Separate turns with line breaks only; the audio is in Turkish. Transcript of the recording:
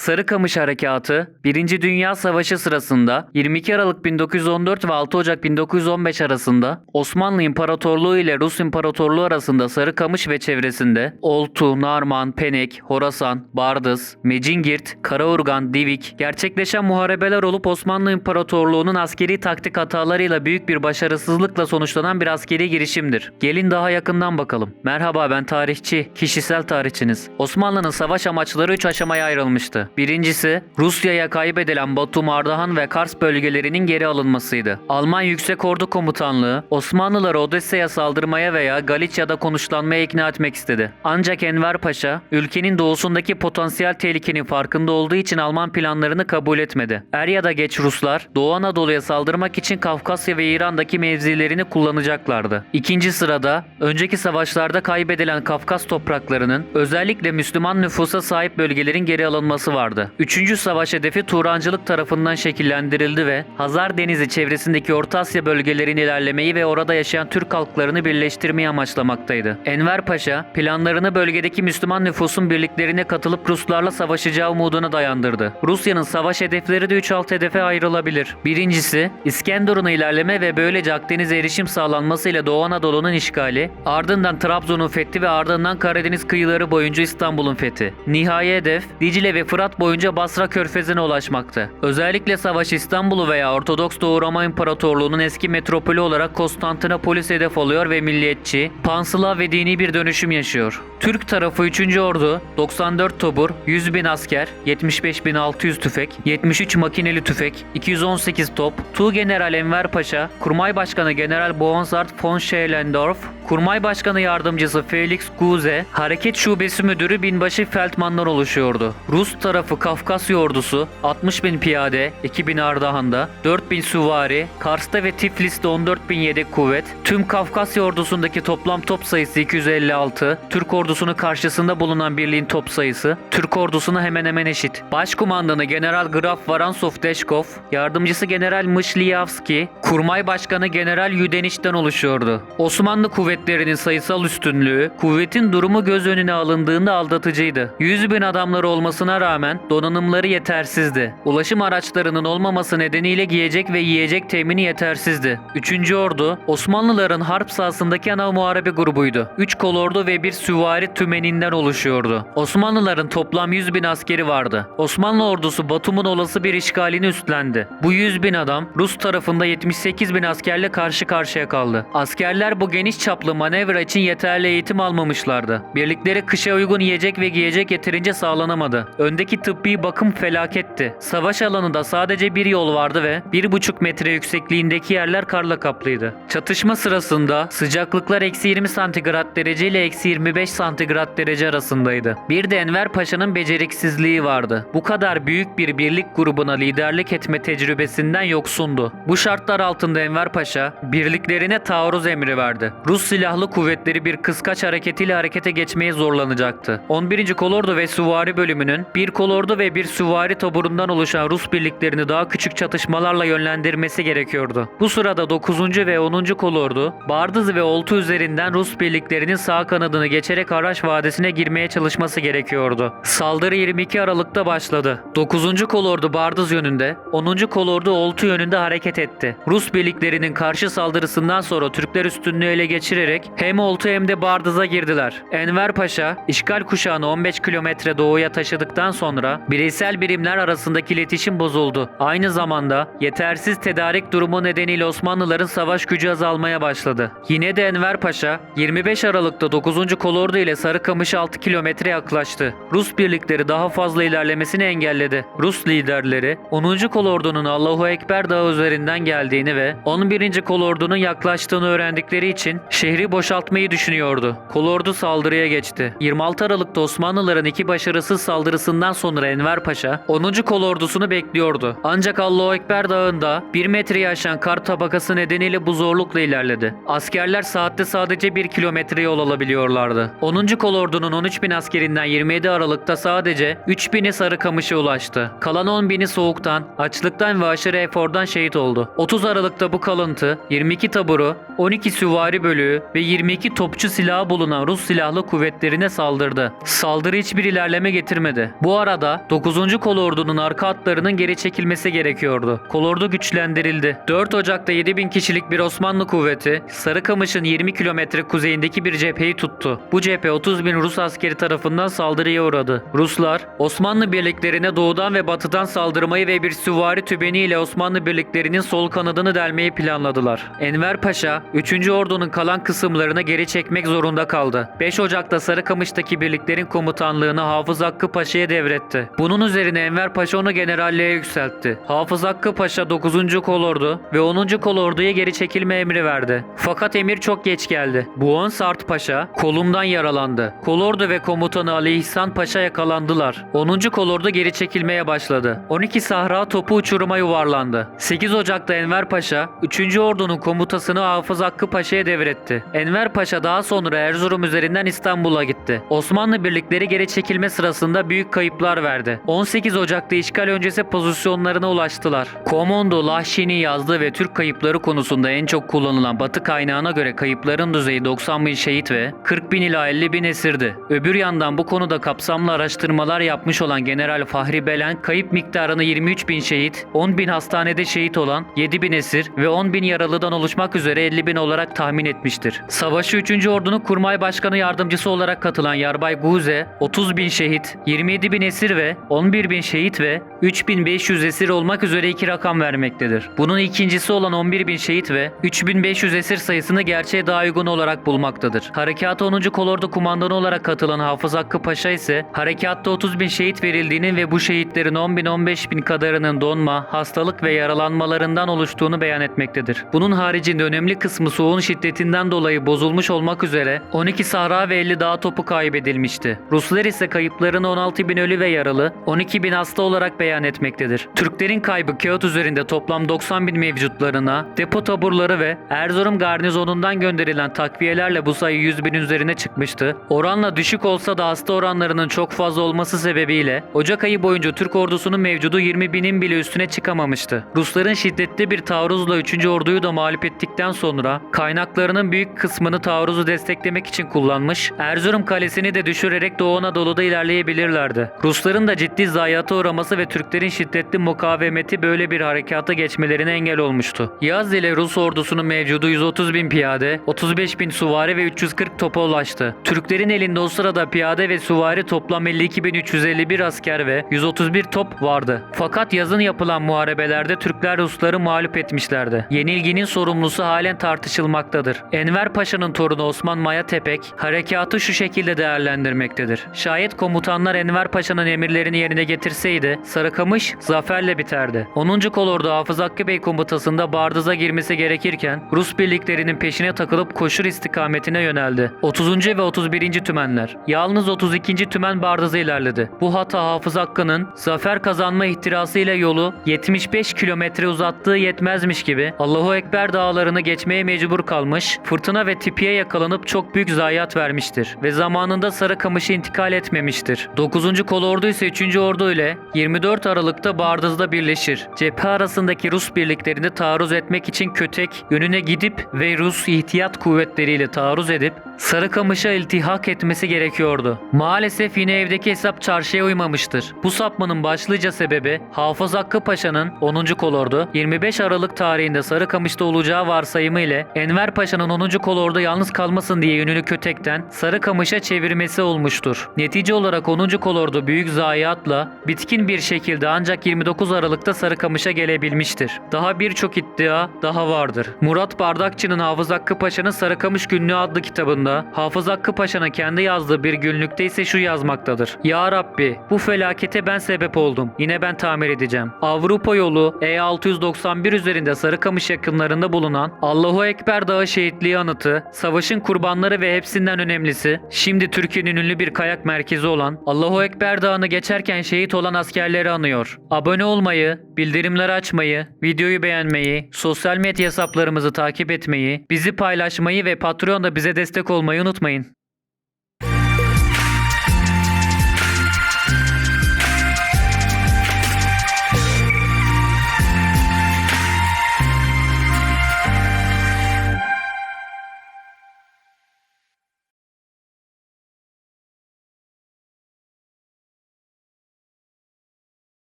Sarıkamış Harekatı, 1. Dünya Savaşı sırasında 22 Aralık 1914 ve 6 Ocak 1915 arasında Osmanlı İmparatorluğu ile Rus İmparatorluğu arasında Sarıkamış ve çevresinde Oltu, Narman, Penek, Horasan, Bardız, Mecingirt, Karaurgan, Divik gerçekleşen muharebeler olup Osmanlı İmparatorluğu'nun askeri taktik hatalarıyla büyük bir başarısızlıkla sonuçlanan bir askeri girişimdir. Gelin daha yakından bakalım. Merhaba, ben tarihçi, kişisel tarihçiniz. Osmanlı'nın savaş amaçları 3 aşamaya ayrılmıştı. Birincisi, Rusya'ya kaybedilen Batum, Ardahan ve Kars bölgelerinin geri alınmasıydı. Alman Yüksek Ordu Komutanlığı, Osmanlıları Odessa'ya saldırmaya veya Galicia'da konuşlanmaya ikna etmek istedi. Ancak Enver Paşa, ülkenin doğusundaki potansiyel tehlikenin farkında olduğu için Alman planlarını kabul etmedi. Er ya da geç Ruslar, Doğu Anadolu'ya saldırmak için Kafkasya ve İran'daki mevzilerini kullanacaklardı. İkinci sırada, önceki savaşlarda kaybedilen Kafkas topraklarının, özellikle Müslüman nüfusa sahip bölgelerin geri alınması vardı. Üçüncü savaş hedefi Turancılık tarafından şekillendirildi ve Hazar Denizi çevresindeki Orta Asya bölgelerini ilerlemeyi ve orada yaşayan Türk halklarını birleştirmeyi amaçlamaktaydı. Enver Paşa, planlarını bölgedeki Müslüman nüfusun birliklerine katılıp Ruslarla savaşacağı umuduna dayandırdı. Rusya'nın savaş hedefleri de 3 alt hedefe ayrılabilir. Birincisi, İskenderun'a ilerleme ve böylece Akdeniz'e erişim sağlanmasıyla Doğu Anadolu'nun işgali, ardından Trabzon'un fethi ve ardından Karadeniz kıyıları boyunca İstanbul'un fethi. Nihai hedef, Dicle ve Fırat boyunca Basra Körfezi'ne ulaşmaktı. Özellikle savaş İstanbul'u veya Ortodoks Doğu Roma İmparatorluğu'nun eski metropolü olarak Konstantinopolis hedef alıyor ve milliyetçi, Panslav ve dini bir dönüşüm yaşıyor. Türk tarafı 3. Ordu, 94 tobur, 100.000 asker, 75.600 tüfek, 73 makineli tüfek, 218 top, Tuğgeneral Enver Paşa, Kurmay Başkanı General Bohnsart von Schellendorf, Kurmay Başkanı Yardımcısı Felix Guze, Hareket Şubesi Müdürü binbaşı Feldmanlar oluşuyordu. Rus tarafı Kafkasya ordusu, 60.000 piyade, 2.000 Ardahan'da, 4.000 süvari, Kars'ta ve Tiflis'te 14.000 yedek kuvvet, tüm Kafkasya ordusundaki toplam top sayısı 256, Türk ordusunun karşısında bulunan birliğin top sayısı, Türk ordusuna hemen hemen eşit. Başkumandanı General Graf Varansov-Deşkov, yardımcısı General Mışliyavski, Kurmay Başkanı General Yudeniç'ten oluşuyordu. Osmanlı kuvvetlerinin sayısal üstünlüğü, kuvvetin durumu göz önüne alındığında aldatıcıydı. 100.000 adamları olmasına rağmen donanımları yetersizdi. Ulaşım araçlarının olmaması nedeniyle giyecek ve yiyecek temini yetersizdi. 3. Ordu, Osmanlıların harp sahasındaki ana muharebe grubuydu. 3 kolordu ve bir süvari tümeninden oluşuyordu. Osmanlıların toplam 100.000 askeri vardı. Osmanlı ordusu Batum'un olası bir işgalini üstlendi. Bu 100.000 adam Rus tarafında 78.000 askerle karşı karşıya kaldı. Askerler bu geniş çaplı manevra için yeterli eğitim almamışlardı. Birlikleri kışa uygun yiyecek ve giyecek yeterince sağlanamadı. Öndeki tıbbi bakım felaketti. Savaş alanında sadece bir yol vardı ve 1,5 metre yüksekliğindeki yerler karla kaplıydı. Çatışma sırasında sıcaklıklar -20 santigrat derece ile -25 santigrat derece arasındaydı. Bir de Enver Paşa'nın beceriksizliği vardı. Bu kadar büyük bir birlik grubuna liderlik etme tecrübesinden yoksundu. Bu şartlar altında Enver Paşa birliklerine taarruz emri verdi. Rus silahlı kuvvetleri bir kıskaç hareketiyle harekete geçmeye zorlanacaktı. 11. Kolordu ve Süvari bölümünün bir kolordu ve bir süvari taburundan oluşan Rus birliklerini daha küçük çatışmalarla yönlendirmesi gerekiyordu. Bu sırada 9. ve 10. Kolordu, Bardız ve Oltu üzerinden Rus birliklerinin sağ kanadını geçerek Haraç Vadisi'ne girmeye çalışması gerekiyordu. Saldırı 22 Aralık'ta başladı. 9. Kolordu Bardız yönünde, 10. Kolordu Oltu yönünde hareket etti. Rus birliklerinin karşı saldırısından sonra Türkler üstünlüğü ele geçirerek hem Oltu hem de Bardız'a girdiler. Enver Paşa, işgal kuşağını 15 kilometre doğuya taşıdıktan sonra bireysel birimler arasındaki iletişim bozuldu. Aynı zamanda yetersiz tedarik durumu nedeniyle Osmanlıların savaş gücü azalmaya başladı. Yine de Enver Paşa, 25 Aralık'ta 9. Kolordu ile Sarıkamış'a 6 kilometre yaklaştı. Rus birlikleri daha fazla ilerlemesini engelledi. Rus liderleri 10. Kolordu'nun Allahu Ekber Dağı üzerinden geldiğini ve 11. Kolordu'nun yaklaştığını öğrendikleri için şehri boşaltmayı düşünüyordu. Kolordu saldırıya geçti. 26 Aralık'ta Osmanlıların iki başarısız saldırısından sonra Enver Paşa 10. Kolordusunu bekliyordu. Ancak Allahu Ekber Dağı'nda 1 metreyi aşan kar tabakası nedeniyle bu zorlukla ilerledi. Askerler saatte sadece 1 kilometre yol alabiliyorlardı. 10. Kolordu'nun 13.000 askerinden 27 Aralık'ta sadece 3.000'i Sarıkamış'a ulaştı. Kalan 10.000'i soğuktan, açlıktan ve aşırı efordan şehit oldu. 30 Aralık'ta bu kalıntı 22 taburu, 12 süvari bölüğü, tüfeği ve 22 topçu silahı bulunan Rus silahlı kuvvetlerine saldırdı. Saldırı hiçbir ilerleme getirmedi. Bu arada 9. Kolordu'nun arka hatlarının geri çekilmesi gerekiyordu. Kolordu güçlendirildi. 4 Ocak'ta 7000 kişilik bir Osmanlı kuvveti Sarıkamış'ın 20 kilometre kuzeyindeki bir cepheyi tuttu. Bu cephe 30 bin Rus askeri tarafından saldırıya uğradı. Ruslar Osmanlı birliklerine doğudan ve batıdan saldırmayı ve bir süvari tübeniyle Osmanlı birliklerinin sol kanadını delmeyi planladılar. Enver Paşa 3. Ordu'nun kalan kısımlarını geri çekmek zorunda kaldı. 5 Ocak'ta Sarıkamış'taki birliklerin komutanlığını Hafız Hakkı Paşa'ya devretti. Bunun üzerine Enver Paşa onu generalliğe yükseltti. Hafız Hakkı Paşa 9. Kolordu ve 10. Kolordu'ya geri çekilme emri verdi. Fakat emir çok geç geldi. Buon Sart Paşa kolundan yaralandı. Kolordu ve komutanı Ali İhsan Paşa yakalandılar. 10. Kolordu geri çekilmeye başladı. 12 Sahra topu uçuruma yuvarlandı. 8 Ocak'ta Enver Paşa 3. Ordu'nun komutasını Hafız Hakkı Paşa'ya devretti. Enver Paşa daha sonra Erzurum üzerinden İstanbul'a gitti. Osmanlı birlikleri geri çekilme sırasında büyük kayıplar verdi. 18 Ocak'ta işgal öncesi pozisyonlarına ulaştılar. Komondo Lahşi'nin yazdığı ve Türk kayıpları konusunda en çok kullanılan Batı kaynağına göre kayıpların düzeyi 90 bin şehit ve 40 bin ila 50 bin esirdi. Öbür yandan bu konuda kapsamlı araştırmalar yapmış olan General Fahri Belen kayıp miktarını 23 bin şehit, 10 bin hastanede şehit olan 7 bin esir ve 10 bin yaralıdan oluşmak üzere 50 bin olarak tahmin etmiştir. Savaşı 3. Ordu'nun Kurmay Başkanı Yardımcısı olarak katılan Yarbay Guze 30 bin şehit, 27 bin esir ve 11 bin şehit ve 3500 esir olmak üzere iki rakam vermektedir. Bunun ikincisi olan 11 bin şehit ve 3500 esir sayısını gerçeğe daha uygun olarak bulmaktadır. Harekata 10. Kolordu kumandanı olarak katılan Hafız Hakkı Paşa ise harekatta 30 bin şehit verildiğinin ve bu şehitlerin 10 bin 15 bin kadarının donma, hastalık ve yaralanmalarından oluştuğunu beyan etmektedir. Bunun haricinde önemli kısmı soğuğun şiddetinden dolayı bozulmuş olmak üzere 12 Sahra ve 50 dağ topu kaybedilmişti. Ruslar ise kayıplarını 16 bin ölü ve yaralı, 12 bin hasta olarak beyan etmektedir. Türklerin kaybı kağıt üzerinde toplam 90 bin mevcutlarına, depo taburları ve Erzurum garnizonundan gönderilen takviyelerle bu sayı 100 bin üzerine çıkmıştı. Oranla düşük olsa da hasta oranlarının çok fazla olması sebebiyle Ocak ayı boyunca Türk ordusunun mevcudu 20 binin bile üstüne çıkamamıştı. Rusların şiddetli bir taarruzla 3. Orduyu da mağlup ettikten sonra kaynaklarının büyük kısmını taarruzu desteklemek için kullanmış, Erzurum kalesini de düşürerek Doğu Anadolu'da ilerleyebilirlerdi. Rusların da ciddi zayiata uğraması ve Türklerin şiddetli mukavemeti böyle bir harekata geçmelerine engel olmuştu. Yaz ile Rus ordusunun mevcudu 130 bin piyade, 35 bin süvari ve 340 topa ulaştı. Türklerin elinde o sırada piyade ve süvari toplam 52.351 asker ve 131 top vardı. Fakat yazın yapılan muharebelerde Türkler Rusları mağlup etmişlerdi. Yenilginin sorumlusu halen tartışılmaktadır. Enver Paşa'nın torunu Osman Maya Tepek harekatı şu şekilde değerlendirmektedir. Şayet komutanlar Enver Paşa'nın emirlerini yerine getirseydi Sarıkamış zaferle biterdi. 10. Kolordu Hafız Hakkı Bey komutasında Bardız'a girmesi gerekirken Rus birliklerinin peşine takılıp Koşur istikametine yöneldi. 30. ve 31. tümenler. Yalnız 32. tümen Bardız'a ilerledi. Bu hata Hafız Hakkı'nın zafer kazanma ihtirası ile yolu 75 kilometre uzattığı yetmezmiş gibi Allahu Ekber dağlarını geçmeye mecbur kalmış, fırtına ve tipiye yakalanıp çok büyük zayiat vermiştir ve zamanında Sarıkamış'a intikal etmemiştir. 9. Kolordu ise 3. Ordu ile 24 Aralık'ta Bardız'da birleşir. Cephe arasındaki Rus birliklerini taarruz etmek için Kötek yönüne gidip ve Rus ihtiyat kuvvetleriyle taarruz edip Sarıkamış'a iltihak etmesi gerekiyordu. Maalesef yine evdeki hesap çarşıya uymamıştır. Bu sapmanın başlıca sebebi Hafız Hakkı Paşa'nın 10. Kolordu 25 Aralık tarihinde Sarıkamış'ta olacağı varsayımı ile Enver Paşa'nın 10. Kolordu yalnız kalmasın diye yönünü Kötek'ten Sarıkamış'a çevirmesi olmuştur. Netice olarak 10. Kolordu büyük zayiatla bitkin bir şekilde ancak 29 Aralık'ta Sarıkamış'a gelebilmiştir. Daha birçok iddia daha vardır. Murat Bardakçı'nın Hafız Hakkı Paşa'nın Sarıkamış Günlüğü adlı kitabında Hafız Hakkı Paşa'nın kendi yazdığı bir günlükte ise şu yazmaktadır. Ya Rabbi, bu felakete ben sebep oldum. Yine ben tamir edeceğim. Avrupa yolu E691 üzerinde Sarıkamış yakınlarında bulunan Allahu Ekber Dağı şehitliği anıtı, savaşın kurbanları ve hepsinden önemlisi, şimdi Türkiye'nin ünlü bir kayak merkezi olan Allahu Ekber Dağı'nı geçerken şehit olan askerleri anıyor. Abone olmayı, bildirimleri açmayı, videoyu beğenmeyi, sosyal medya hesaplarımızı takip etmeyi, bizi paylaşmayı ve Patreon'da bize destek olmayı unutmayın.